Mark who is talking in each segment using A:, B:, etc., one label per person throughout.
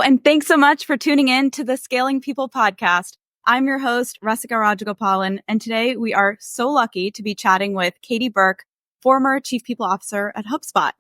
A: and thanks so much for tuning in to the Scaling People podcast. I'm your host, Rasika Rajagopalan, and today we are so lucky to be chatting with Katie Burke, former Chief People Officer at HubSpot.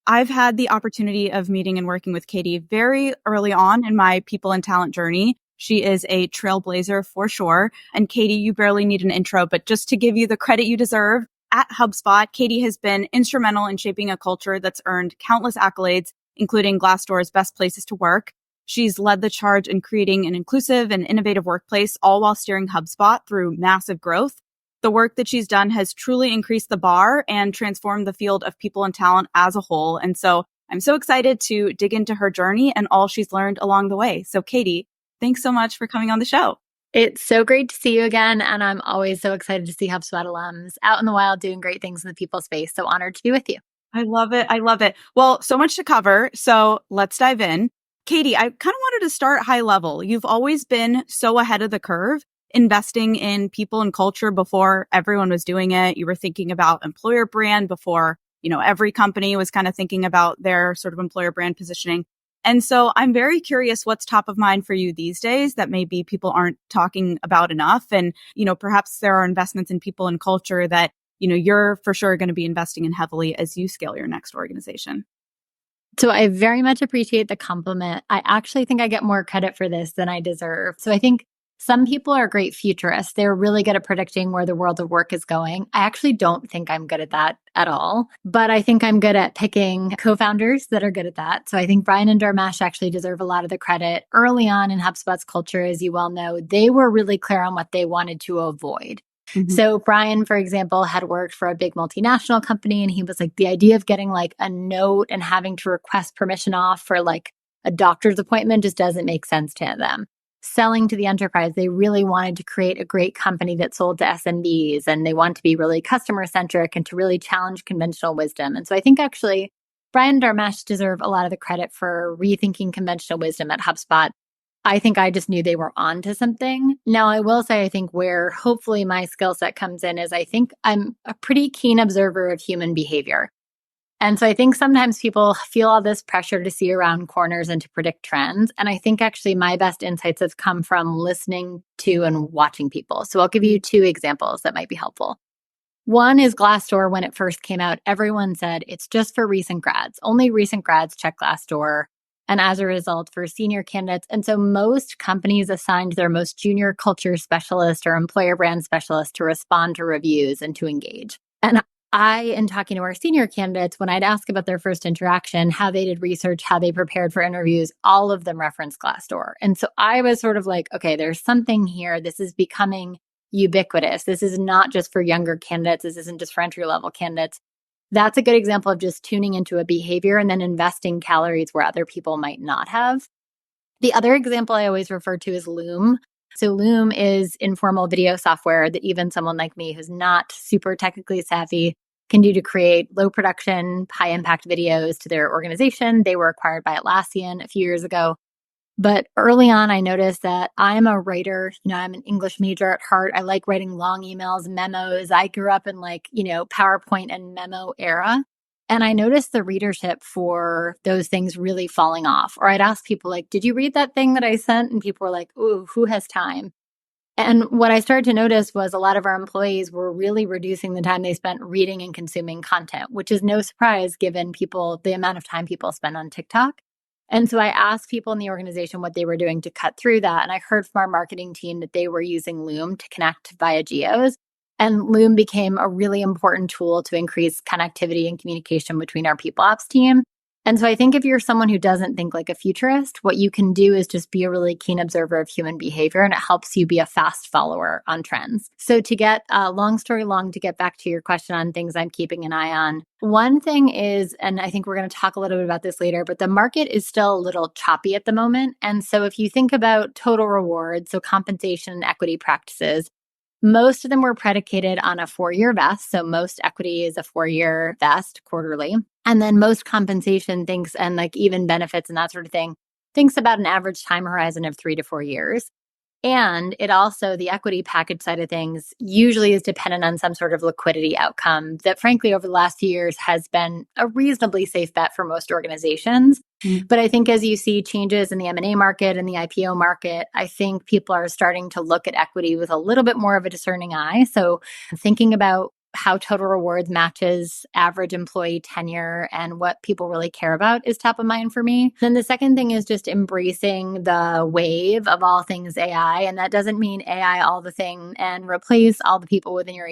A: I've had the opportunity of meeting and working with Katie very early on in my people and talent journey. She is a trailblazer for sure. And Katie, you barely need an intro, but just to give you the credit you deserve, at HubSpot, Katie has been instrumental in shaping a culture that's earned countless accolades, including Glassdoor's Best Places to Work. She's led the charge in creating an inclusive and innovative workplace, all while steering HubSpot through massive growth. The work that she's done has truly increased the bar and transformed the field of people and talent as a whole. And so I'm so excited to dig into her journey and all she's learned along the way. So Katie, thanks so much for coming on the show.
B: It's so great to see you again. And I'm always so excited to see HubSpot alums out in the wild doing great things in the people space. So honored to be with you.
A: I love it. I love it. Well, so much to cover. So let's dive in. Katie, I kind of wanted to start high level. You've always been so ahead of the curve, investing in people and culture before everyone was doing it. You were thinking about employer brand before, every company was kind of thinking about their sort of employer brand positioning. And so I'm very curious what's top of mind for you these days that maybe people aren't talking about enough. And, perhaps there are investments in people and culture that, you're for sure going to be investing in heavily as you scale your next organization.
B: So I very much appreciate the compliment. I actually think I get more credit for this than I deserve. So I think some people are great futurists. They're really good at predicting where the world of work is going. I actually don't think I'm good at that at all, but I think I'm good at picking co-founders that are good at that. So I think Brian and Dharmesh actually deserve a lot of the credit. Early on in HubSpot's culture, as you well know, they were really clear on what they wanted to avoid. Mm-hmm. So Brian, for example, had worked for a big multinational company, and he was like, the idea of getting like a note and having to request permission off for like a doctor's appointment just doesn't make sense to them. Selling to the enterprise, they really wanted to create a great company that sold to SMBs, and they want to be really customer centric and to really challenge conventional wisdom. And so I think actually Brian and Dharmesh deserve a lot of the credit for rethinking conventional wisdom at HubSpot. I think I just knew they were onto something. Now, I will say, I think where hopefully my skill set comes in is I think I'm a pretty keen observer of human behavior. And so I think sometimes people feel all this pressure to see around corners and to predict trends. And I think actually my best insights have come from listening to and watching people. So I'll give you two examples that might be helpful. One is Glassdoor. When it first came out, everyone said it's just for recent grads. Only recent grads check Glassdoor. And as a result, for senior candidates. And so most companies assigned their most junior culture specialist or employer brand specialist to respond to reviews and to engage. And in talking to our senior candidates, when I'd ask about their first interaction, how they did research, how they prepared for interviews, all of them referenced Glassdoor. And so I was sort of like, okay, there's something here. This is becoming ubiquitous. This is not just for younger candidates. This isn't just for entry-level candidates. That's a good example of just tuning into a behavior and then investing calories where other people might not have. The other example I always refer to is Loom. So Loom is informal video software that even someone like me who's not super technically savvy can do to create low production, high impact videos to their organization. They were acquired by Atlassian a few years ago. But early on, I noticed that I'm a writer. I'm an English major at heart. I like writing long emails, memos. I grew up in PowerPoint and memo era. And I noticed the readership for those things really falling off. Or I'd ask people like, did you read that thing that I sent? And people were like, ooh, who has time? And what I started to notice was a lot of our employees were really reducing the time they spent reading and consuming content, which is no surprise given the amount of time people spend on TikTok. And so I asked people in the organization what they were doing to cut through that. And I heard from our marketing team that they were using Loom to connect via geos. And Loom became a really important tool to increase connectivity and communication between our people ops team. And so I think if you're someone who doesn't think like a futurist, what you can do is just be a really keen observer of human behavior, and it helps you be a fast follower on trends. So to get long story long, to get back to your question on things I'm keeping an eye on, one thing is, and I think we're going to talk a little bit about this later, but the market is still a little choppy at the moment. And so if you think about total reward, so compensation and equity practices, most of them were predicated on a 4-year vest. So most equity is a 4-year vest quarterly. And then most compensation thinks, and like even benefits and that sort of thing, thinks about an average time horizon of 3 to 4 years. And it also, the equity package side of things usually is dependent on some sort of liquidity outcome that frankly over the last few years has been a reasonably safe bet for most organizations. But I think as you see changes in the M&A market and the IPO market, I think people are starting to look at equity with a little bit more of a discerning eye. So thinking about how total rewards matches average employee tenure and what people really care about is top of mind for me. Then the second thing is just embracing the wave of all things AI. And that doesn't mean AI all the thing and replace all the people within your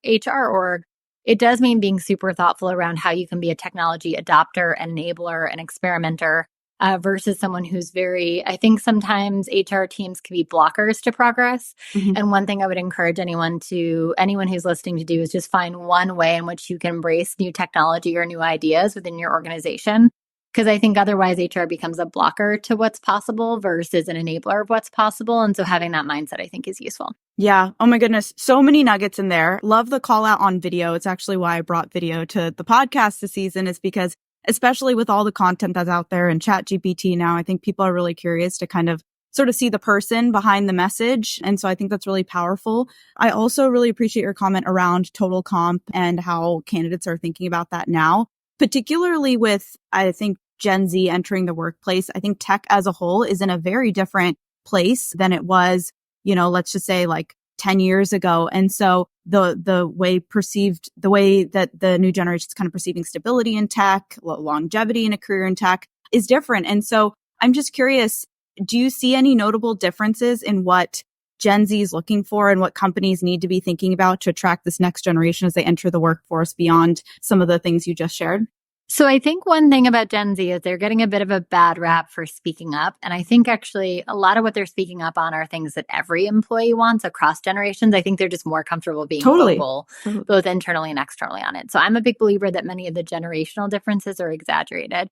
B: HR org. It does mean being super thoughtful around how you can be a technology adopter, an enabler, an experimenter, versus someone who's I think sometimes HR teams can be blockers to progress. And one thing I would encourage anyone who's listening to do is just find one way in which you can embrace new technology or new ideas within your organization. Because I think otherwise HR becomes a blocker to what's possible versus an enabler of what's possible. And so having that mindset, I think, is useful.
A: Yeah. Oh my goodness. So many nuggets in there. Love the call out on video. It's actually why I brought video to the podcast this season, is because especially with all the content that's out there and ChatGPT now, I think people are really curious to kind of sort of see the person behind the message. And so I think that's really powerful. I also really appreciate your comment around total comp and how candidates are thinking about that now, particularly with, I think, Gen Z entering the workplace. I think tech as a whole is in a very different place than it was, let's just say like 10 years ago. And so the way that the new generation is kind of perceiving stability in tech, longevity in a career in tech is different. And so I'm just curious, do you see any notable differences in what Gen Z is looking for and what companies need to be thinking about to attract this next generation as they enter the workforce beyond some of the things you just shared?
B: So I think one thing about Gen Z is they're getting a bit of a bad rap for speaking up. And I think actually a lot of what they're speaking up on are things that every employee wants across generations. I think they're just more comfortable being vocal, both internally and externally on it. So I'm a big believer that many of the generational differences are exaggerated.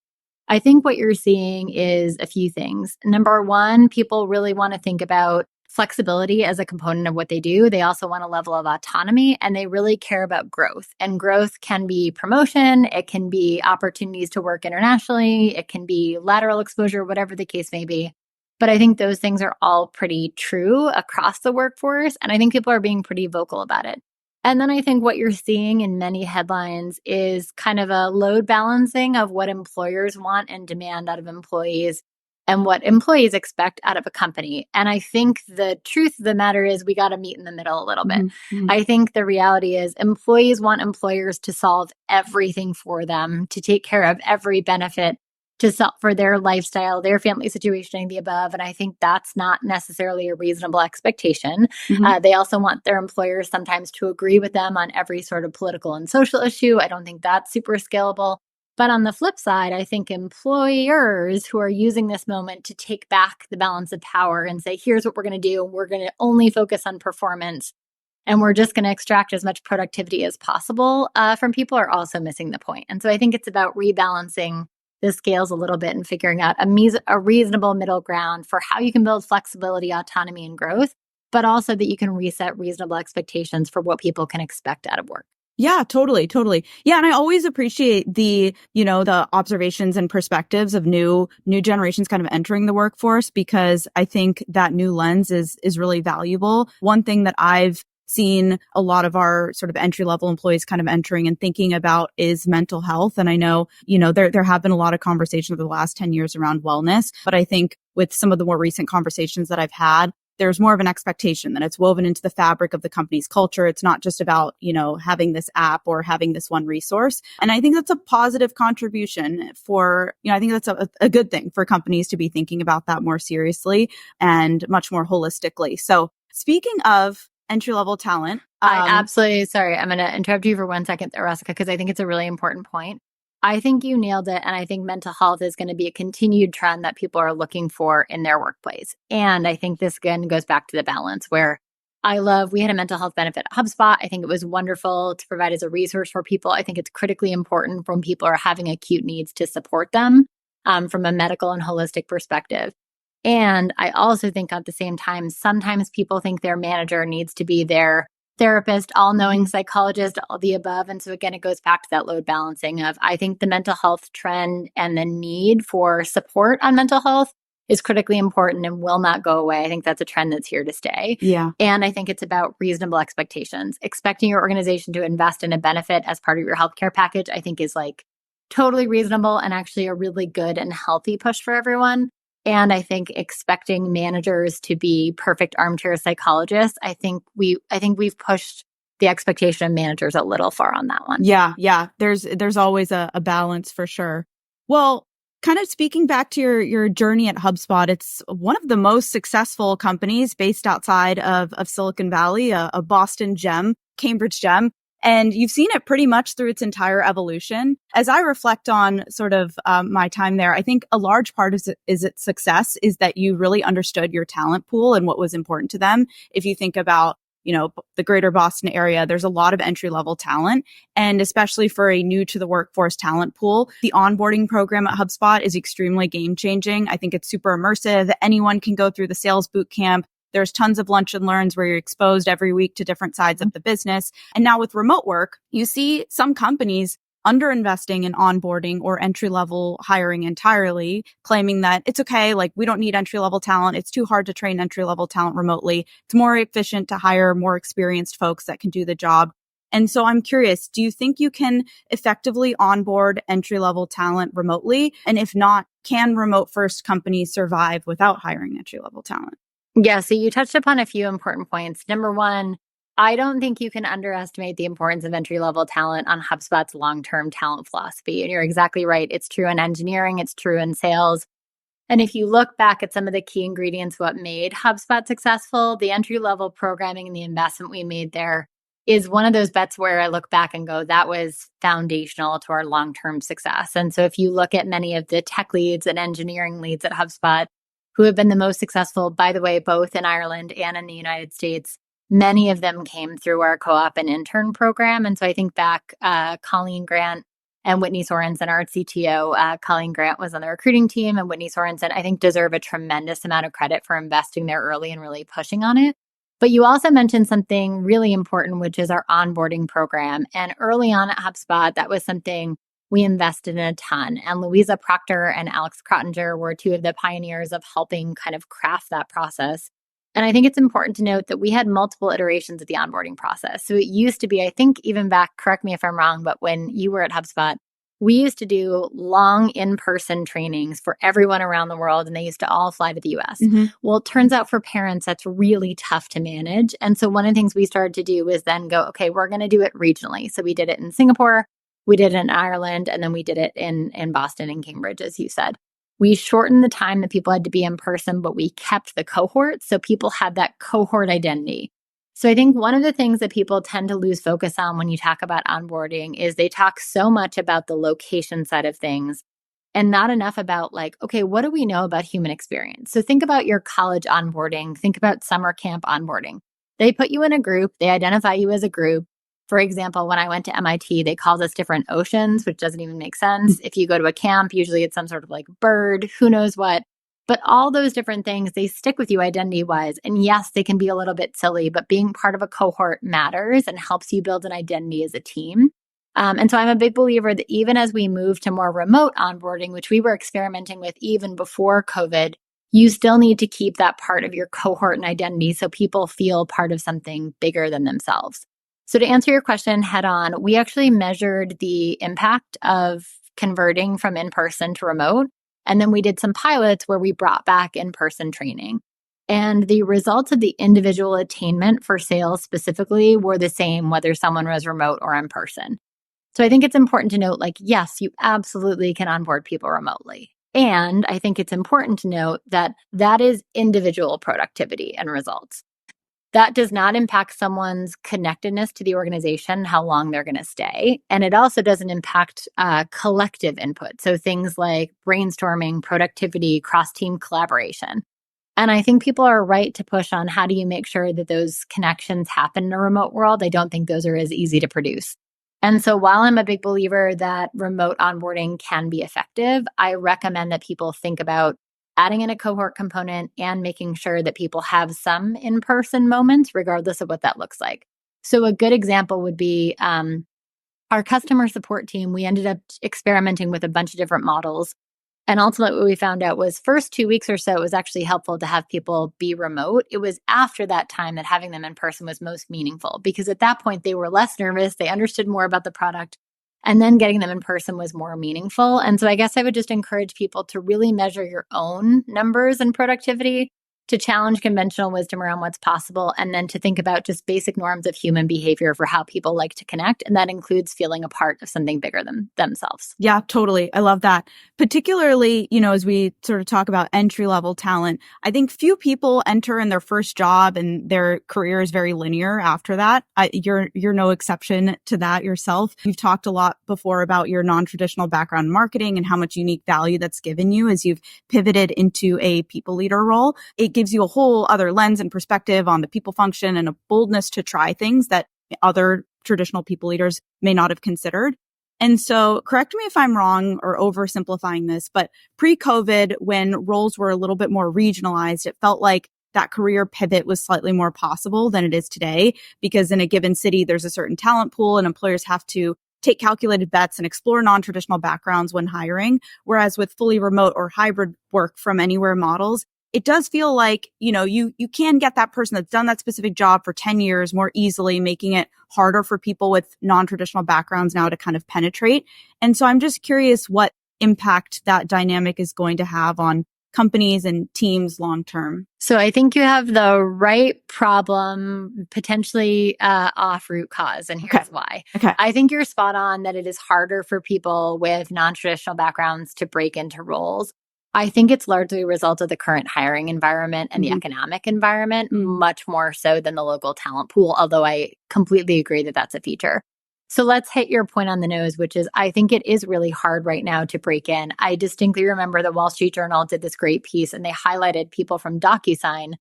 B: I think what you're seeing is a few things. Number one, people really want to think about flexibility as a component of what they do. They also want a level of autonomy, and they really care about growth. And growth can be promotion. It can be opportunities to work internationally. It can be lateral exposure, whatever the case may be. But I think those things are all pretty true across the workforce. And I think people are being pretty vocal about it. And then I think what you're seeing in many headlines is kind of a load balancing of what employers want and demand out of employees and what employees expect out of a company. And I think the truth of the matter is we got to meet in the middle a little bit. I think the reality is employees want employers to solve everything for them, to take care of every benefit, to solve for their lifestyle, their family situation, and the above. And I think that's not necessarily a reasonable expectation. They also want their employers sometimes to agree with them on every sort of political and social issue. I don't think that's super scalable. But on the flip side, I think employers who are using this moment to take back the balance of power and say, here's what we're going to do. We're going to only focus on performance, and we're just going to extract as much productivity as possible from people, are also missing the point. And so I think it's about rebalancing the scales a little bit and figuring out a reasonable middle ground for how you can build flexibility, autonomy, and growth, but also that you can reset reasonable expectations for what people can expect out of work.
A: Yeah, totally. Yeah. And I always appreciate the observations and perspectives of new generations kind of entering the workforce, because I think that new lens is really valuable. One thing that I've seen a lot of our sort of entry level employees kind of entering and thinking about is mental health. And I know, there have been a lot of conversations over the last 10 years around wellness, but I think with some of the more recent conversations that I've had, there's more of an expectation that it's woven into the fabric of the company's culture. It's not just about, having this app or having this one resource. And I think that's a positive contribution for, I think that's a good thing for companies to be thinking about that more seriously and much more holistically. So speaking of entry-level talent.
B: I'm going to interrupt you for 1 second there, Ressica, because I think it's a really important point. I think you nailed it. And I think mental health is going to be a continued trend that people are looking for in their workplace. And I think this again goes back to the balance where we had a mental health benefit at HubSpot. I think it was wonderful to provide as a resource for people. I think it's critically important when people are having acute needs to support them from a medical and holistic perspective. And I also think at the same time, sometimes people think their manager needs to be their therapist, all-knowing psychologist, all the above. And so again, it goes back to that load balancing of, I think the mental health trend and the need for support on mental health is critically important and will not go away. I think that's a trend that's here to stay.
A: Yeah.
B: And I think it's about reasonable expectations. Expecting your organization to invest in a benefit as part of your healthcare package, I think is like totally reasonable and actually a really good and healthy push for everyone. And I think expecting managers to be perfect armchair psychologists, I think we've pushed the expectation of managers a little far on that one.
A: Yeah. There's always a balance for sure. Well, kind of speaking back to your journey at HubSpot, it's one of the most successful companies based outside of Silicon Valley, a Boston gem, Cambridge gem. And you've seen it pretty much through its entire evolution. As I reflect on sort of my time there, I think a large part of its success is that you really understood your talent pool and what was important to them. If you think about the greater Boston area, there's a lot of entry-level talent. And especially for a new to the workforce talent pool, the onboarding program at HubSpot is extremely game-changing. I think it's super immersive. Anyone can go through the sales boot camp. There's tons of lunch and learns where you're exposed every week to different sides of the business. And now with remote work, you see some companies underinvesting in onboarding or entry-level hiring entirely, claiming that it's okay, like we don't need entry-level talent. It's too hard to train entry-level talent remotely. It's more efficient to hire more experienced folks that can do the job. And so I'm curious, do you think you can effectively onboard entry-level talent remotely? And if not, can remote-first companies survive without hiring entry-level talent?
B: Yeah, so you touched upon a few important points. Number one, I don't think you can underestimate the importance of entry-level talent on HubSpot's long-term talent philosophy. And you're exactly right. It's true in engineering. It's true in sales. And if you look back at some of the key ingredients, what made HubSpot successful, the entry-level programming and the investment we made there is one of those bets where I look back and go, that was foundational to our long-term success. And so if you look at many of the tech leads and engineering leads at HubSpot, who have been the most successful, by the way, both in Ireland and in the United States, many of them came through our co-op and intern program. And so I think back, Colleen Grant and Whitney Sorensen, our CTO, Colleen Grant was on the recruiting team, and Whitney Sorensen, I think, deserve a tremendous amount of credit for investing there early and really pushing on it. But you also mentioned something really important, which is our onboarding program. And early on at HubSpot, that was something we invested in a ton. And Louisa Proctor and Alex Krottinger were two of the pioneers of helping kind of craft that process. And I think it's important to note that we had multiple iterations of the onboarding process. So it used to be, I think even back, correct me if I'm wrong, but when you were at HubSpot, we used to do long in-person trainings for everyone around the world, and they used to all fly to the US. Mm-hmm. Well, it turns out for parents, that's really tough to manage. And so one of the things we started to do was then go, okay, we're going to do it regionally. So we did it in Singapore, we did it in Ireland, and then we did it in Boston and Cambridge, as you said. We shortened the time that people had to be in person, but we kept the cohort. So people had that cohort identity. So I think one of the things that people tend to lose focus on when you talk about onboarding is they talk so much about the location side of things and not enough about like, okay, what do we know about human experience? So think about your college onboarding. Think about summer camp onboarding. They put you in a group. They identify you as a group. For example, when I went to MIT, they called us different oceans, which doesn't even make sense. If you go to a camp, usually it's some sort of like bird, who knows what. But all those different things, they stick with you identity-wise. And yes, they can be a little bit silly, but being part of a cohort matters and helps you build an identity as a team. And so I'm a big believer that even as we move to more remote onboarding, which we were experimenting with even before COVID, you still need to keep that part of your cohort and identity so people feel part of something bigger than themselves. So to answer your question head on, we actually measured the impact of converting from in-person to remote. And then we did some pilots where we brought back in-person training. And the results of the individual attainment for sales specifically were the same, whether someone was remote or in person. So I think it's important to note, like, yes, you absolutely can onboard people remotely. And I think it's important to note that that is individual productivity and results. That does not impact someone's connectedness to the organization, how long they're going to stay. And it also doesn't impact collective input. So things like brainstorming, productivity, cross-team collaboration. And I think people are right to push on how do you make sure that those connections happen in a remote world. I don't think those are as easy to produce. And so while I'm a big believer that remote onboarding can be effective, I recommend that people think about adding in a cohort component and making sure that people have some in-person moments, regardless of what that looks like. So a good example would be our customer support team. We ended up experimenting with a bunch of different models. And ultimately what we found out was first 2 weeks or so, it was actually helpful to have people be remote. It was after that time that having them in person was most meaningful because at that point they were less nervous. They understood more about the product. And then getting them in person was more meaningful. And so I guess I would just encourage people to really measure your own numbers and productivity, to challenge conventional wisdom around what's possible, and then to think about just basic norms of human behavior for how people like to connect. And that includes feeling a part of something bigger than themselves.
A: Yeah, totally. I love that. Particularly, as we sort of talk about entry-level talent, I think few people enter in their first job and their career is very linear after that. You're no exception to that yourself. You've talked a lot before about your non-traditional background in marketing and how much unique value that's given you as you've pivoted into a people leader role. It gives you a whole other lens and perspective on the people function and a boldness to try things that other traditional people leaders may not have considered. And so correct me if I'm wrong or oversimplifying this, but pre-COVID, when roles were a little bit more regionalized, it felt like that career pivot was slightly more possible than it is today, because in a given city, there's a certain talent pool and employers have to take calculated bets and explore non-traditional backgrounds when hiring. Whereas with fully remote or hybrid work from anywhere models, it does feel like, you can get that person that's done that specific job for 10 years more easily, making it harder for people with non-traditional backgrounds now to kind of penetrate. And so I'm just curious what impact that dynamic is going to have on companies and teams long term.
B: So I think you have the right problem, potentially off root cause. And here's why.
A: Okay.
B: I think you're spot on that it is harder for people with non-traditional backgrounds to break into roles. I think it's largely a result of the current hiring environment and the economic environment, much more so than the local talent pool, although I completely agree that that's a feature. So let's hit your point on the nose, which is I think it is really hard right now to break in. I distinctly remember the Wall Street Journal did this great piece and they highlighted people from DocuSign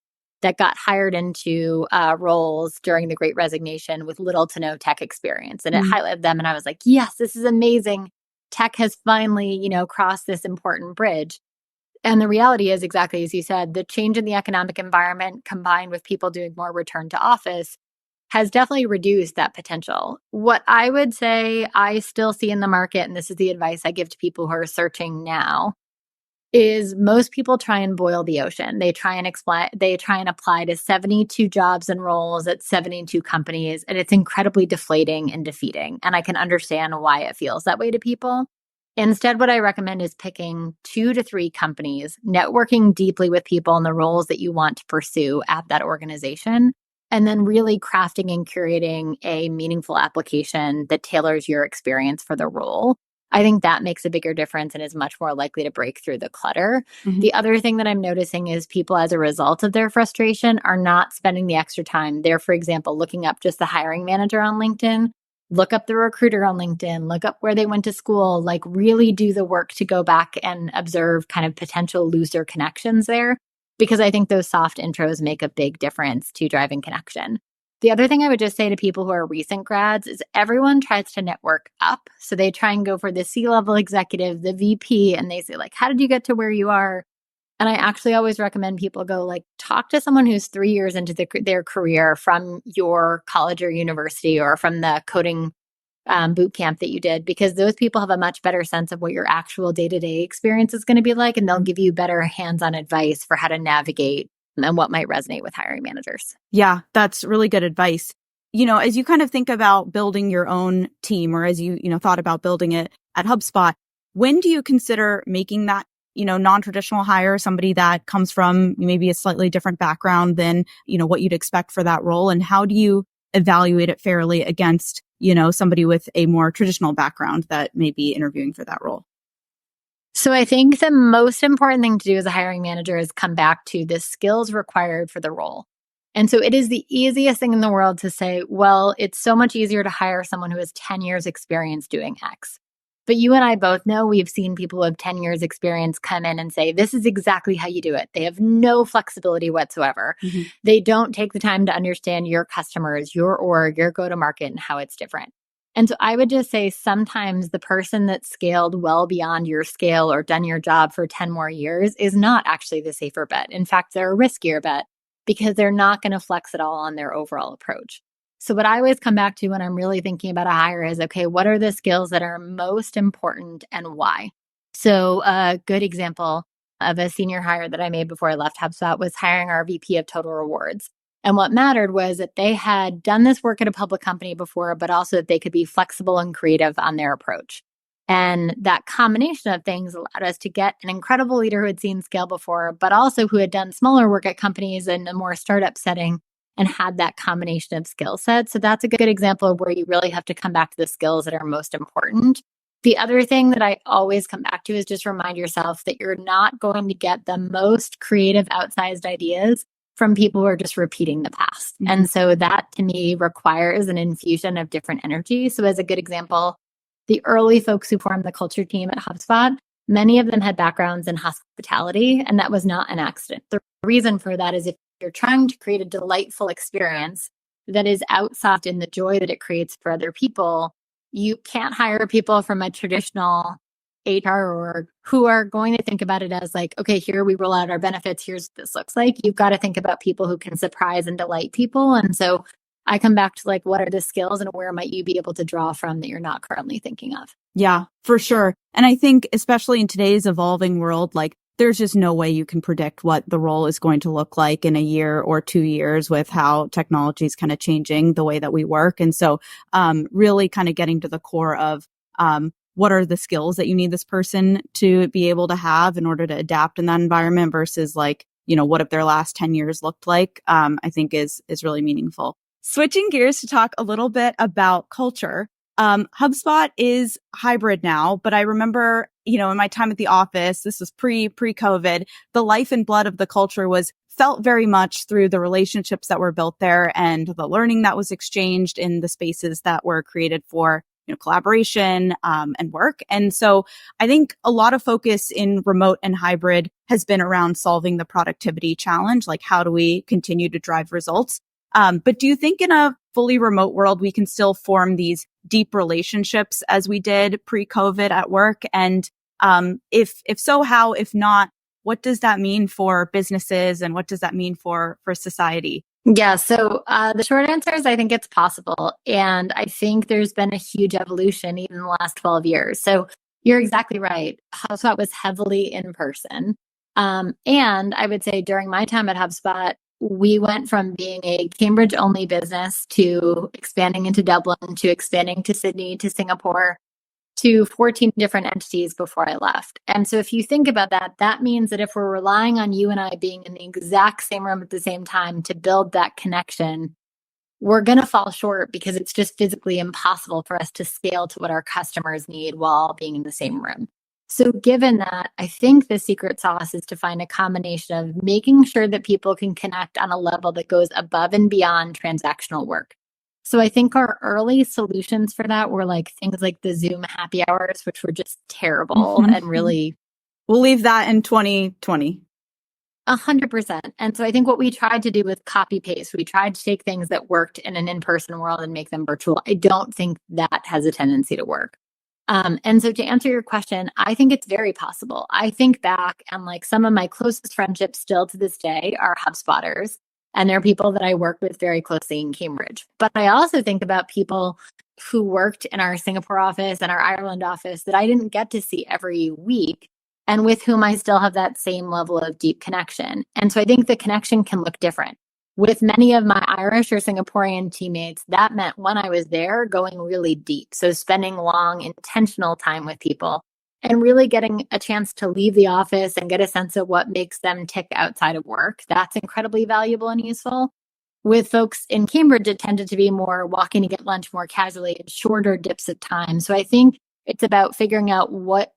B: that got hired into roles during the Great Resignation with little to no tech experience. And it highlighted them. And I was like, yes, this is amazing. Tech has finally, crossed this important bridge. And the reality is exactly as you said, the change in the economic environment combined with people doing more return to office has definitely reduced that potential. What I would say I still see in the market, and this is the advice I give to people who are searching now, is most people try and boil the ocean. They try and apply to 72 jobs and roles at 72 companies, and it's incredibly deflating and defeating. And I can understand why it feels that way to people. Instead, what I recommend is picking 2 to 3 companies, networking deeply with people in the roles that you want to pursue at that organization, and then really crafting and curating a meaningful application that tailors your experience for the role. I think that makes a bigger difference and is much more likely to break through the clutter. The other thing that I'm noticing is people, as a result of their frustration, are not spending the extra time. They're, for example, looking up just the hiring manager on LinkedIn, look up the recruiter on LinkedIn, look up where they went to school, like really do the work to go back and observe kind of potential looser connections there, because I think those soft intros make a big difference to driving connection. The other thing I would just say to people who are recent grads is everyone tries to network up. So they try and go for the C-level executive, the VP, and they say like, how did you get to where you are? And I actually always recommend people go like talk to someone who's 3 years into their career from your college or university or from the coding boot camp that you did, because those people have a much better sense of what your actual day-to-day experience is going to be like, and they'll give you better hands-on advice for how to navigate and what might resonate with hiring managers.
A: Yeah, that's really good advice. As you kind of think about building your own team, or as you thought about building it at HubSpot, when do you consider making that non-traditional hire, somebody that comes from maybe a slightly different background than, what you'd expect for that role? And how do you evaluate it fairly against, somebody with a more traditional background that may be interviewing for that role?
B: So I think the most important thing to do as a hiring manager is come back to the skills required for the role. And so it is the easiest thing in the world to say, well, it's so much easier to hire someone who has 10 years experience doing X. But you and I both know we've seen people who have 10 years experience come in and say, this is exactly how you do it. They have no flexibility whatsoever. They don't take the time to understand your customers, your org, your go-to-market, and how it's different. And so I would just say sometimes the person that scaled well beyond your scale or done your job for 10 more years is not actually the safer bet. In fact, they're a riskier bet because they're not going to flex at all on their overall approach. So what I always come back to when I'm really thinking about a hire is, okay, what are the skills that are most important and why? So a good example of a senior hire that I made before I left HubSpot was hiring our VP of Total Rewards. And what mattered was that they had done this work at a public company before, but also that they could be flexible and creative on their approach. And that combination of things allowed us to get an incredible leader who had seen scale before, but also who had done smaller work at companies in a more startup setting and had that combination of skill sets. So that's a good example of where you really have to come back to the skills that are most important. The other thing that I always come back to is just remind yourself that you're not going to get the most creative, outsized ideas from people who are just repeating the past. Mm-hmm. And so that to me requires an infusion of different energy. So as a good example, the early folks who formed the culture team at HubSpot, many of them had backgrounds in hospitality, and that was not an accident. The reason for that is if you're trying to create a delightful experience that is outside in the joy that it creates for other people, you can't hire people from a traditional HR or who are going to think about it as like, okay, here we roll out our benefits. Here's what this looks like. You've got to think about people who can surprise and delight people. And so I come back to like, what are the skills and where might you be able to draw from that you're not currently thinking of?
A: Yeah, for sure. And I think especially in today's evolving world, like there's just no way you can predict what the role is going to look like in a year or 2 years with how technology is kind of changing the way that we work. And so really kind of getting to the core of what are the skills that you need this person to be able to have in order to adapt in that environment versus like, what if their last 10 years looked like, I think is really meaningful. Switching gears to talk a little bit about culture. HubSpot is hybrid now, but I remember, in my time at the office, this was pre-COVID, the life and blood of the culture felt very much through the relationships that were built there and the learning that was exchanged in the spaces that were created for collaboration and work. And so I think a lot of focus in remote and hybrid has been around solving the productivity challenge, like how do we continue to drive results? But do you think in a fully remote world, we can still form these deep relationships as we did pre-COVID at work? And if so, how? If not, what does that mean for businesses and what does that mean for society?
B: Yeah. So the short answer is I think it's possible. And I think there's been a huge evolution even in the last 12 years. So you're exactly right. HubSpot was heavily in person. And I would say during my time at HubSpot, we went from being a Cambridge only business to expanding into Dublin, to expanding to Sydney, to Singapore, to 14 different entities before I left. And so if you think about that, that means that if we're relying on you and I being in the exact same room at the same time to build that connection, we're going to fall short because it's just physically impossible for us to scale to what our customers need while being in the same room. So given that, I think the secret sauce is to find a combination of making sure that people can connect on a level that goes above and beyond transactional work. So I think our early solutions for that were like things like the Zoom happy hours, which were just terrible and really...
A: We'll leave that in 2020.
B: 100%. And so I think what we tried to do with copy paste, we tried to take things that worked in an in-person world and make them virtual. I don't think that has a tendency to work. And so to answer your question, I think it's very possible. I think back and like some of my closest friendships still to this day are HubSpotters. And they're people that I work with very closely in Cambridge. But I also think about people who worked in our Singapore office and our Ireland office that I didn't get to see every week and with whom I still have that same level of deep connection. And so I think the connection can look different. With many of my Irish or Singaporean teammates, that meant when I was there, going really deep. So spending long, intentional time with people and really getting a chance to leave the office and get a sense of what makes them tick outside of work. That's incredibly valuable and useful. With folks in Cambridge, it tended to be more walking to get lunch more casually and shorter dips of time. So I think it's about figuring out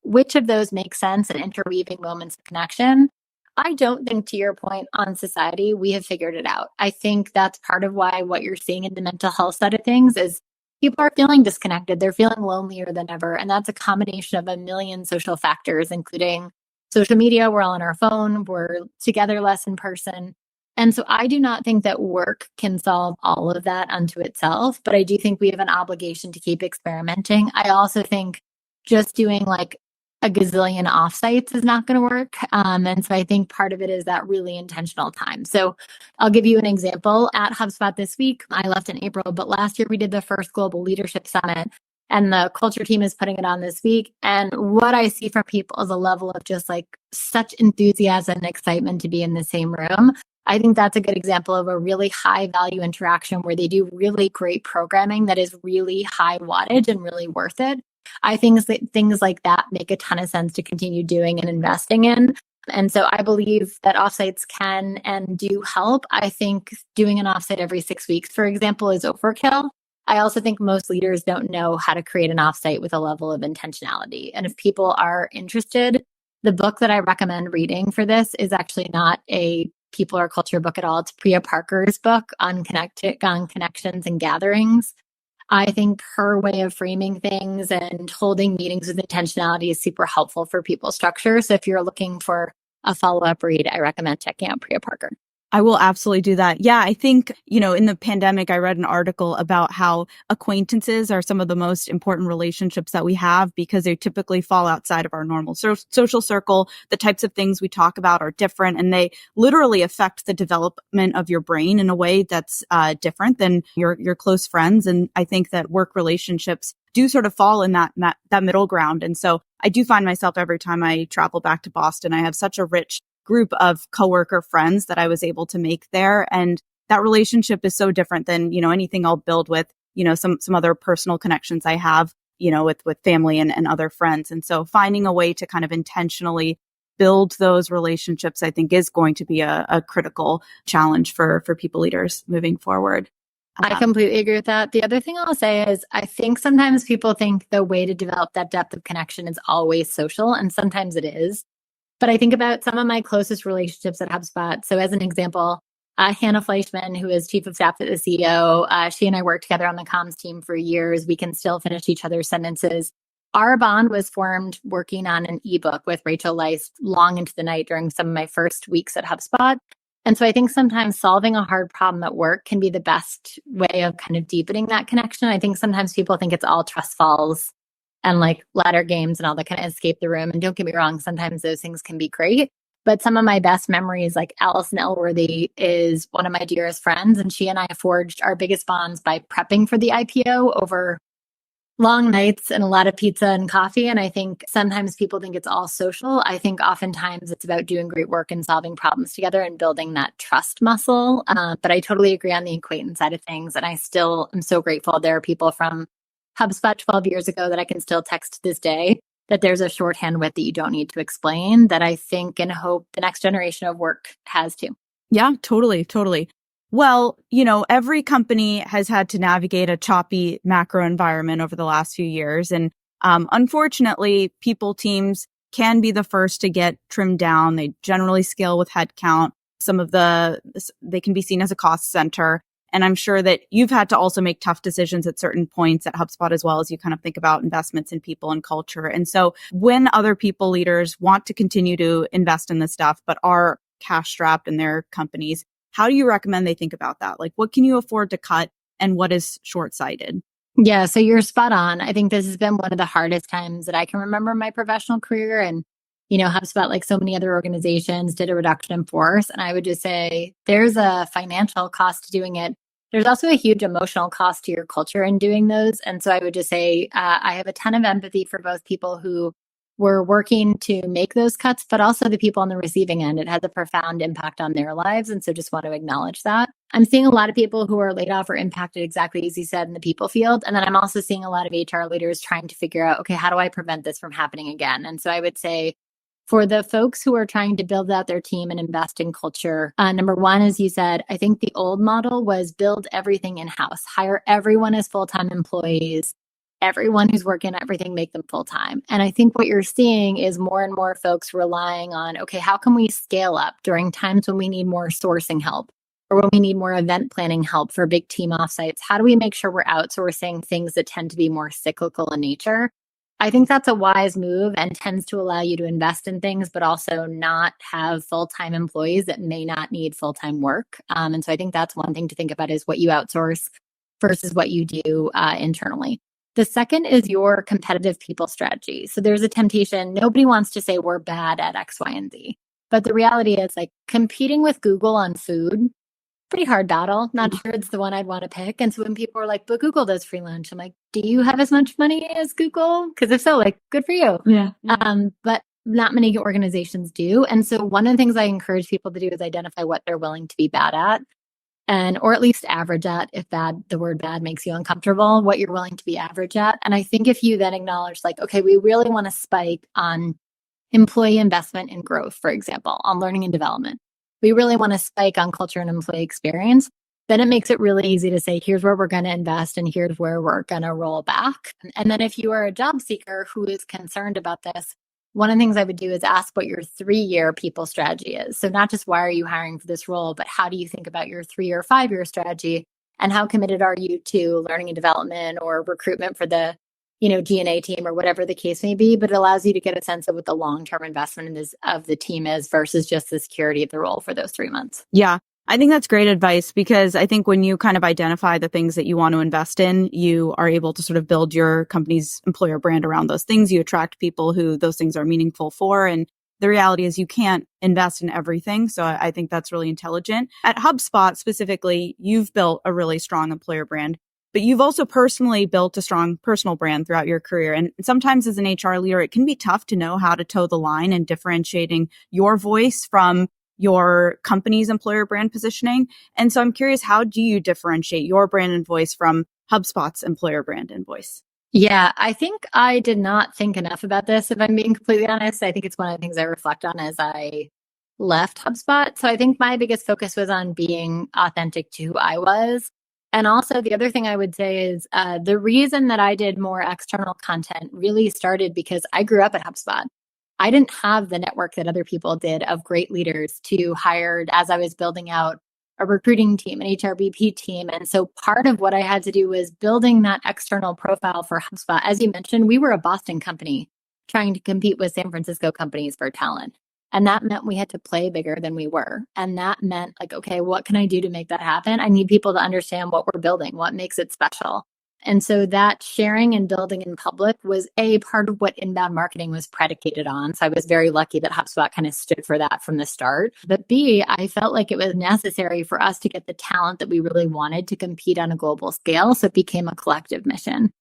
B: which of those make sense and interweaving moments of connection. I don't think, to your point on society, we have figured it out. I think that's part of why what you're seeing in the mental health side of things is people are feeling disconnected. They're feeling lonelier than ever. And that's a combination of a million social factors, including social media. We're all on our phone. We're together less in person. And so I do not think that work can solve all of that unto itself, but I do think we have an obligation to keep experimenting. I also think just doing like a gazillion offsites is not going to work. And so I think part of it is that really intentional time. So I'll give you an example. At HubSpot this week, I left in April, but last year we did the first Global Leadership Summit and the culture team is putting it on this week. And what I see from people is a level of just like such enthusiasm and excitement to be in the same room. I think that's a good example of a really high value interaction where they do really great programming that is really high wattage and really worth it. I think things like that make a ton of sense to continue doing and investing in. And so I believe that offsites can and do help. I think doing an offsite every 6 weeks, for example, is overkill. I also think most leaders don't know how to create an offsite with a level of intentionality. And if people are interested, the book that I recommend reading for this is actually not a people or culture book at all. It's Priya Parker's book on connections and gatherings. I think her way of framing things and holding meetings with intentionality is super helpful for people structure. So if you're looking for a follow-up read, I recommend checking out Priya Parker.
A: I will absolutely do that. Yeah, I think, in the pandemic, I read an article about how acquaintances are some of the most important relationships that we have because they typically fall outside of our normal social circle. The types of things we talk about are different, and they literally affect the development of your brain in a way that's different than your close friends. And I think that work relationships do sort of fall in that middle ground. And so I do find myself every time I travel back to Boston, I have such a rich group of coworker friends that I was able to make there. And that relationship is so different than, anything I'll build with, some other personal connections I have, with family and other friends. And so finding a way to kind of intentionally build those relationships, I think is going to be a critical challenge for people leaders moving forward.
B: I completely agree with that. The other thing I'll say is I think sometimes people think the way to develop that depth of connection is always social, and sometimes it is. But I think about some of my closest relationships at HubSpot. So as an example, Hannah Fleischman, who is chief of staff at the CEO, she and I worked together on the comms team for years. We can still finish each other's sentences. Our bond was formed working on an ebook with Rachel Leist long into the night during some of my first weeks at HubSpot. And so I think sometimes solving a hard problem at work can be the best way of kind of deepening that connection. I think sometimes people think it's all trust falls and like ladder games and all that kind of escape the room. And don't get me wrong, sometimes those things can be great. But some of my best memories, like Allison Elworthy is one of my dearest friends, and she and I forged our biggest bonds by prepping for the IPO over long nights and a lot of pizza and coffee. And I think sometimes people think it's all social. I think oftentimes it's about doing great work and solving problems together and building that trust muscle. But I totally agree on the acquaintance side of things. And I still am so grateful there are people from HubSpot 12 years ago that I can still text to this day, that there's a shorthand with that you don't need to explain, that I think and hope the next generation of work has too.
A: Yeah, totally. Well, every company has had to navigate a choppy macro environment over the last few years. And unfortunately, people teams can be the first to get trimmed down. They generally scale with headcount. They can be seen as a cost center. And I'm sure that you've had to also make tough decisions at certain points at HubSpot as well, as you kind of think about investments in people and culture. And so when other people leaders want to continue to invest in this stuff, but are cash strapped in their companies, how do you recommend they think about that? Like, what can you afford to cut and what is short-sighted?
B: Yeah, so you're spot on. I think this has been one of the hardest times that I can remember in my professional career. And, HubSpot, like so many other organizations, did a reduction in force. And I would just say there's a financial cost to doing it. There's also a huge emotional cost to your culture in doing those. And so I would just say I have a ton of empathy for both people who were working to make those cuts, but also the people on the receiving end. It has a profound impact on their lives. And so just want to acknowledge that. I'm seeing a lot of people who are laid off or impacted exactly as you said in the people field. And then I'm also seeing a lot of HR leaders trying to figure out, okay, how do I prevent this from happening again? And so I would say for the folks who are trying to build out their team and invest in culture, number one, as you said, I think the old model was build everything in-house, hire everyone as full-time employees, everyone who's working everything, make them full-time. And I think what you're seeing is more and more folks relying on, okay, how can we scale up during times when we need more sourcing help or when we need more event planning help for big team offsites? How do we make sure we're outsourcing things that tend to be more cyclical in nature? I think that's a wise move and tends to allow you to invest in things, but also not have full-time employees that may not need full-time work. And so I think that's one thing to think about is what you outsource versus what you do internally. The second is your competitive people strategy. So there's a temptation. Nobody wants to say we're bad at X, Y, and Z. But the reality is like competing with Google on food, pretty hard battle. Not sure it's the one I'd want to pick. And so when people are like, but Google does free lunch, I'm like, do you have as much money as Google? Because if so, like, good for you.
A: Yeah.
B: But not many organizations do. And so one of the things I encourage people to do is identify what they're willing to be bad at, and or at least average at, if the word bad makes you uncomfortable, what you're willing to be average at. And I think if you then acknowledge like, okay, we really want to spike on employee investment and growth, for example, on learning and development. We really want to spike on culture and employee experience. Then it makes it really easy to say, here's where we're going to invest and here's where we're going to roll back. And then if you are a job seeker who is concerned about this, one of the things I would do is ask what your 3-year people strategy is. So not just why are you hiring for this role, but how do you think about your 3 or 5-year strategy, and how committed are you to learning and development or recruitment for the G&A team or whatever the case may be. But it allows you to get a sense of what the long-term investment of the team is versus just the security of the role for those 3 months.
A: Yeah. I think that's great advice, because I think when you kind of identify the things that you want to invest in, you are able to sort of build your company's employer brand around those things. You attract people who those things are meaningful for. And the reality is you can't invest in everything. So I think that's really intelligent. At HubSpot specifically, you've built a really strong employer brand, but you've also personally built a strong personal brand throughout your career. And sometimes as an HR leader, it can be tough to know how to toe the line in differentiating your voice from your company's employer brand positioning. And so I'm curious, how do you differentiate your brand and voice from HubSpot's employer brand and voice?
B: Yeah, I think I did not think enough about this, if I'm being completely honest. I think it's one of the things I reflect on as I left HubSpot. So I think my biggest focus was on being authentic to who I was. And also the other thing I would say is the reason that I did more external content really started because I grew up at HubSpot. I didn't have the network that other people did of great leaders to hire as I was building out a recruiting team, an HRBP team. And so part of what I had to do was building that external profile for HubSpot. As you mentioned, we were a Boston company trying to compete with San Francisco companies for talent. And that meant we had to play bigger than we were. And that meant like, okay, what can I do to make that happen? I need people to understand what we're building, what makes it special. And so that sharing and building in public was a part of what inbound marketing was predicated on. So I was very lucky that HubSpot kind of stood for that from the start. But B, I felt like it was necessary for us to get the talent that we really wanted to compete on a global scale. So it became a collective mission.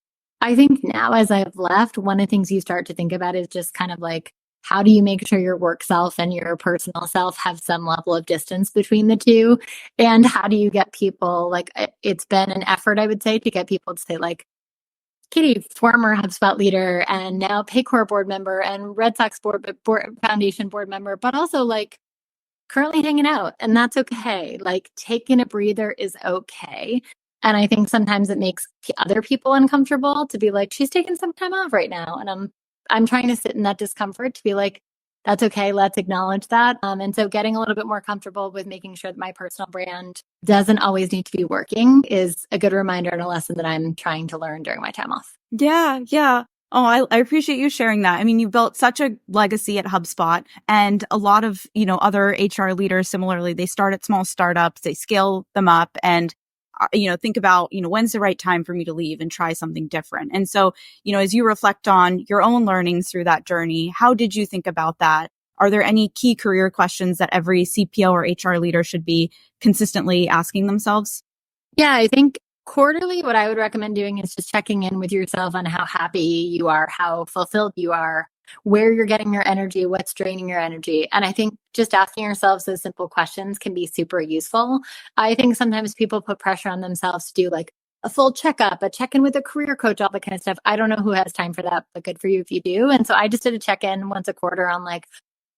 B: I think now as I've left, one of the things you start to think about is just kind of like, how do you make sure your work self and your personal self have some level of distance between the two? And how do you get people, like, it's been an effort, I would say, to get people to say, like, Katie, former HubSpot leader and now Paycor board member and Red Sox board Foundation board member, but also like currently hanging out. And that's okay. Like taking a breather is okay. And I think sometimes it makes other people uncomfortable to be like, she's taking some time off right now. And I'm trying to sit in that discomfort to be like, that's okay. Let's acknowledge that. And so getting a little bit more comfortable with making sure that my personal brand doesn't always need to be working is a good reminder and a lesson that I'm trying to learn during my time off.
A: Yeah. Yeah. Oh, I appreciate you sharing that. I mean, you built such a legacy at HubSpot, and a lot of, other HR leaders, similarly, they start at small startups, they scale them up and, think about, when's the right time for me to leave and try something different. And so, as you reflect on your own learnings through that journey, how did you think about that? Are there any key career questions that every CPO or HR leader should be consistently asking themselves?
B: Yeah, I think quarterly, what I would recommend doing is just checking in with yourself on how happy you are, how fulfilled you are, where you're getting your energy, what's draining your energy. And I think just asking yourselves those simple questions can be super useful. I think sometimes people put pressure on themselves to do like a full checkup, a check-in with a career coach, all that kind of stuff. I don't know who has time for that, but good for you if you do. And so I just did a check-in once a quarter on like,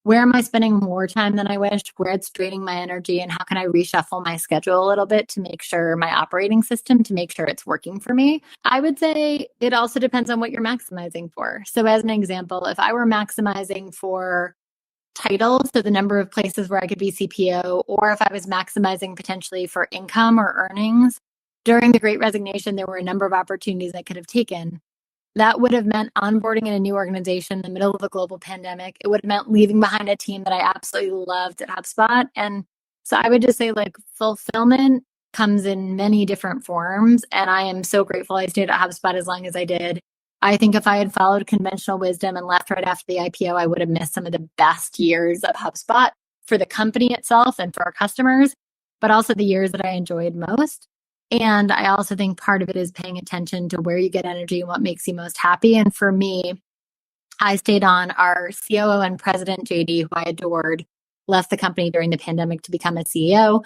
B: where am I spending more time than I wished? Where it's draining my energy, and how can I reshuffle my schedule a little bit to make sure my operating system, to make sure it's working for me? I would say it also depends on what you're maximizing for. So as an example, if I were maximizing for titles, so the number of places where I could be CPO, or if I was maximizing potentially for income or earnings, during the Great Resignation, there were a number of opportunities I could have taken. That would have meant onboarding in a new organization in the middle of a global pandemic. It would have meant leaving behind a team that I absolutely loved at HubSpot. And so I would just say like fulfillment comes in many different forms. And I am so grateful I stayed at HubSpot as long as I did. I think if I had followed conventional wisdom and left right after the IPO, I would have missed some of the best years of HubSpot for the company itself and for our customers, but also the years that I enjoyed most. And I also think part of it is paying attention to where you get energy and what makes you most happy. And for me, I stayed on. Our COO and president, JD, who I adored, left the company during the pandemic to become a CEO.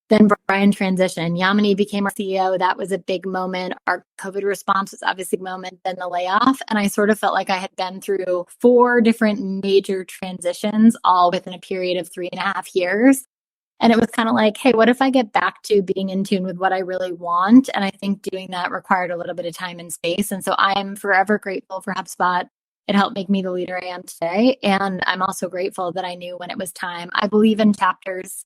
B: Then Brian transitioned. Yamini became our CEO. That was a big moment. Our COVID response was obviously a moment, then the layoff. And I sort of felt like I had been through 4 different major transitions, all within a period of 3.5 years. And it was kind of like, hey, what if I get back to being in tune with what I really want? And I think doing that required a little bit of time and space. And so I am forever grateful for HubSpot. It helped make me the leader I am today. And I'm also grateful that I knew when it was time. I believe in chapters.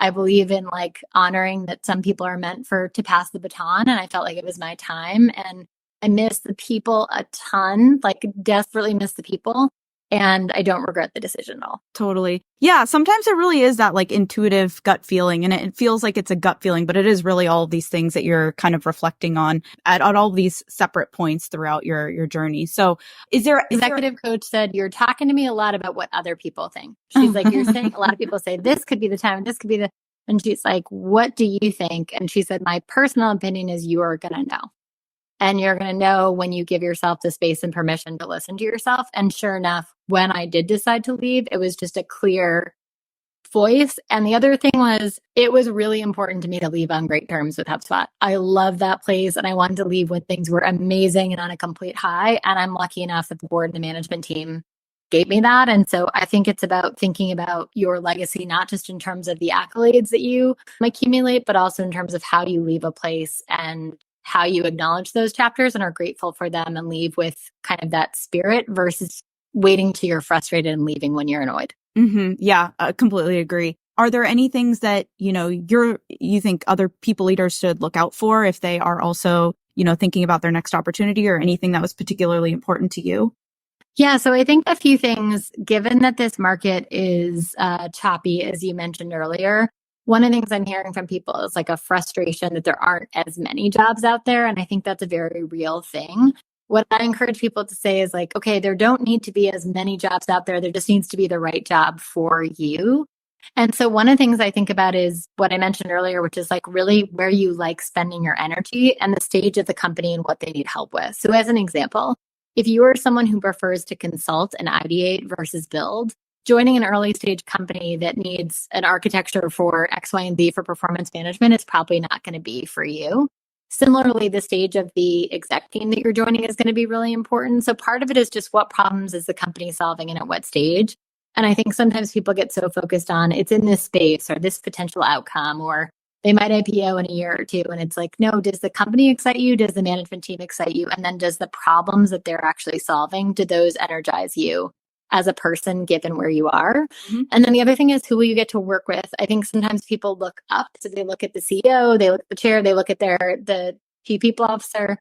B: I believe in like honoring that some people are meant to pass the baton. And I felt like it was my time. And I miss the people a ton, like desperately miss the people. And I don't regret the decision at all.
A: Totally. Yeah. Sometimes it really is that like intuitive gut feeling, and it feels like it's a gut feeling, but it is really all of these things that you're kind of reflecting on at all these separate points throughout your journey. So
B: executive coach said, you're talking to me a lot about what other people think. She's like, you're saying a lot of people say this could be the time, this could be and she's like, what do you think? And she said, my personal opinion is you are going to know. And you're going to know when you give yourself the space and permission to listen to yourself. And sure enough, when I did decide to leave, it was just a clear voice. And the other thing was, it was really important to me to leave on great terms with HubSpot. I love that place. And I wanted to leave when things were amazing and on a complete high. And I'm lucky enough that the board and the management team gave me that. And so I think it's about thinking about your legacy, not just in terms of the accolades that you accumulate, but also in terms of how you leave a place and how you acknowledge those chapters and are grateful for them and leave with kind of that spirit versus waiting till you're frustrated and leaving when you're annoyed.
A: Mm-hmm. Yeah, I completely agree. Are there any things that, you think other people leaders should look out for if they are also, thinking about their next opportunity, or anything that was particularly important to you?
B: Yeah, so I think a few things, given that this market is choppy, as you mentioned earlier. One of the things I'm hearing from people is like a frustration that there aren't as many jobs out there. And I think that's a very real thing. What I encourage people to say is like, okay, there don't need to be as many jobs out there. There just needs to be the right job for you. And so one of the things I think about is what I mentioned earlier, which is like really where you like spending your energy and the stage of the company and what they need help with. So as an example, if you are someone who prefers to consult and ideate versus build, joining an early stage company that needs an architecture for X, Y, and Z for performance management is probably not going to be for you. Similarly, the stage of the exec team that you're joining is going to be really important. So part of it is just what problems is the company solving and at what stage. And I think sometimes people get so focused on it's in this space or this potential outcome, or they might IPO in a year or two. And it's like, no, does the company excite you? Does the management team excite you? And then does the problems that they're actually solving, do those energize you as a person, given where you are? Mm-hmm. And then the other thing is, who will you get to work with? I think sometimes people look up. So they look at the CEO, they look at the chair, they look at the chief people officer.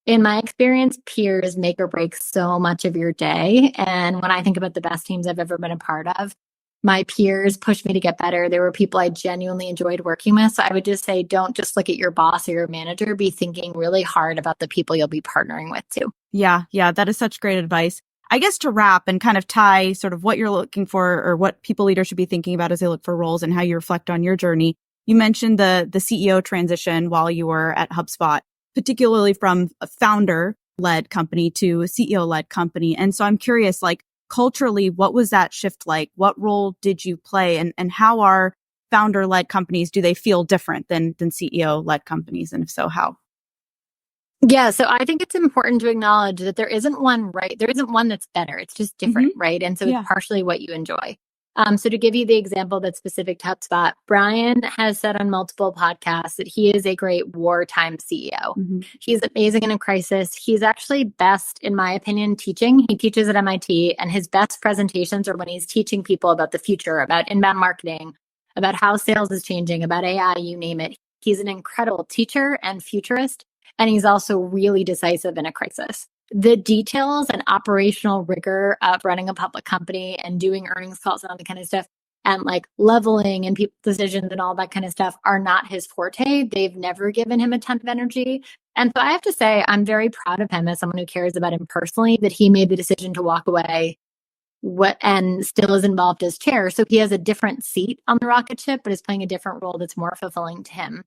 B: In my experience, peers make or break so much of your day. And when I think about the best teams I've ever been a part of, my peers pushed me to get better. There were people I genuinely enjoyed working with. So I would just say, don't just look at your boss or your manager. Be thinking really hard about the people you'll be partnering with too.
A: Yeah, that is such great advice. I guess to wrap and kind of tie sort of what you're looking for or what people leaders should be thinking about as they look for roles and how you reflect on your journey. You mentioned the CEO transition while you were at HubSpot, particularly from a founder-led company to a CEO-led company. And so I'm curious, like culturally, what was that shift like? What role did you play? And how are founder-led companies, do they feel different than CEO-led companies? And if so, how?
B: Yeah, so I think it's important to acknowledge that there isn't one that's better. It's just different, mm-hmm. right? And so it's partially what you enjoy. So to give you the example that's specific to HubSpot, Brian has said on multiple podcasts that he is a great wartime CEO. Mm-hmm. He's amazing in a crisis. He's actually best, in my opinion, teaching. He teaches at MIT, and his best presentations are when he's teaching people about the future, about inbound marketing, about how sales is changing, about AI, you name it. He's an incredible teacher and futurist. And he's also really decisive in a crisis. The details and operational rigor of running a public company and doing earnings calls and all that kind of stuff, and like leveling and people decisions and all that kind of stuff are not his forte. They've never given him a ton of energy. And so I have to say, I'm very proud of him as someone who cares about him personally, that he made the decision to walk away and still is involved as chair. So he has a different seat on the rocket ship, but is playing a different role that's more fulfilling to him.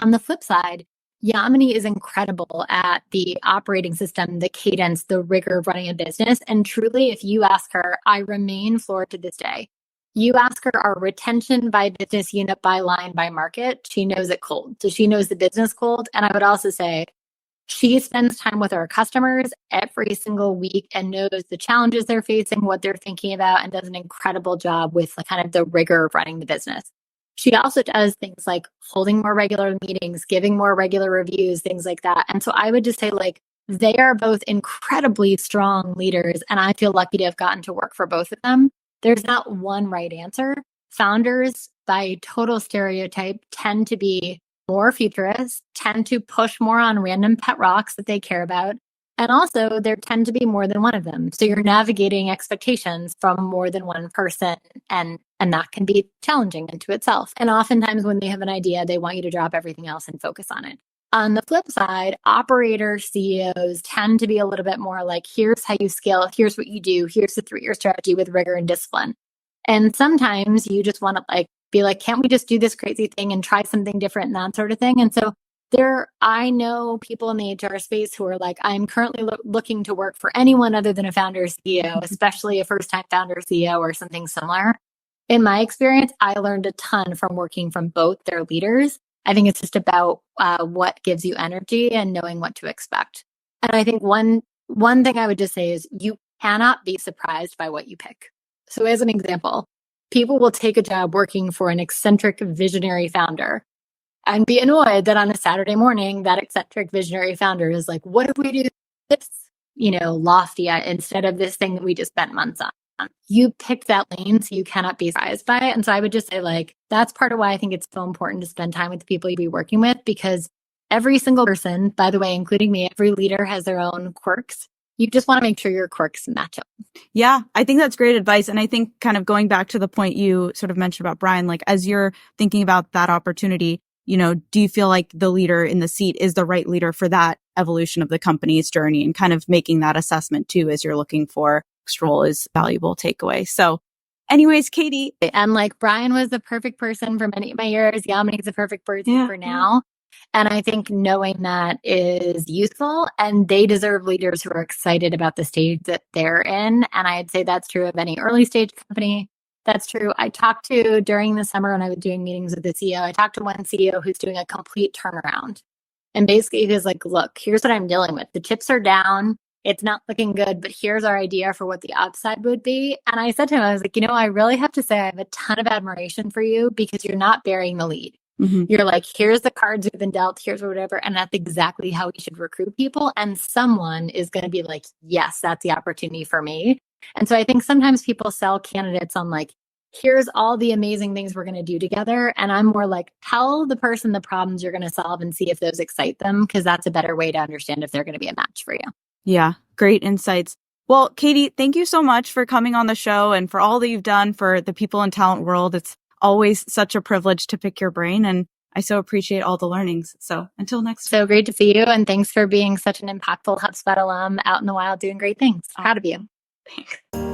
B: On the flip side, Yamini is incredible at the operating system, the cadence, the rigor of running a business. And truly, if you ask her, I remain floored to this day. You ask her our retention by business unit, by line, by market, she knows it cold. So she knows the business cold. And I would also say she spends time with our customers every single week and knows the challenges they're facing, what they're thinking about, and does an incredible job with kind of the rigor of running the business. She also does things like holding more regular meetings, giving more regular reviews, things like that. And so I would just say, like, they are both incredibly strong leaders. And I feel lucky to have gotten to work for both of them. There's not one right answer. Founders, by total stereotype, tend to be more futurists, tend to push more on random pet rocks that they care about. And also, there tend to be more than one of them. So you're navigating expectations from more than one person, and that can be challenging into itself. And oftentimes when they have an idea, they want you to drop everything else and focus on it. On the flip side, operator CEOs tend to be a little bit more like, here's how you scale, here's what you do, here's the 3-year strategy with rigor and discipline. And sometimes you just want to be like, can't we just do this crazy thing and try something different and that sort of thing? And so I know people in the HR space who are like, I'm currently looking to work for anyone other than a founder CEO, especially a first-time founder CEO or something similar. In my experience, I learned a ton from working from both their leaders. I think it's just about what gives you energy and knowing what to expect. And I think one thing I would just say is you cannot be surprised by what you pick. So as an example, people will take a job working for an eccentric visionary founder and be annoyed that on a Saturday morning, that eccentric visionary founder is like, what if we do this, lofty instead of this thing that we just spent months on? You pick that lane, so you cannot be surprised by it. And so I would just say, that's part of why I think it's so important to spend time with the people you'll be working with, because every single person, by the way, including me, every leader has their own quirks. You just want to make sure your quirks match up.
A: Yeah, I think that's great advice. And I think kind of going back to the point you sort of mentioned about Brian, as you're thinking about that opportunity, do you feel like the leader in the seat is the right leader for that evolution of the company's journey, and kind of making that assessment too as you're looking for next role is valuable takeaway. So anyways, Katie.
B: And Brian was the perfect person for many of my years. Yamini's the perfect person for now. And I think knowing that is useful, and they deserve leaders who are excited about the stage that they're in. And I'd say that's true of any early stage company. That's true. I talked to, during the summer when I was doing meetings with the CEO, I talked to one CEO who's doing a complete turnaround. And basically he was like, look, here's what I'm dealing with. The chips are down. It's not looking good, but here's our idea for what the upside would be. And I said to him, I was like, I really have to say I have a ton of admiration for you, because you're not bearing the lead. Mm-hmm. You're like, here's the cards we've been dealt, here's whatever. And that's exactly how we should recruit people. And someone is going to be like, yes, that's the opportunity for me. And so I think sometimes people sell candidates on here's all the amazing things we're going to do together. And I'm more like, tell the person the problems you're going to solve and see if those excite them, because that's a better way to understand if they're going to be a match for you.
A: Yeah, great insights. Well, Katie, thank you so much for coming on the show and for all that you've done for the people and talent world. It's always such a privilege to pick your brain, and I so appreciate all the learnings. So until next time.
B: So great to see you, and thanks for being such an impactful HubSpot alum out in the wild doing great things. Proud of you.
A: Thanks.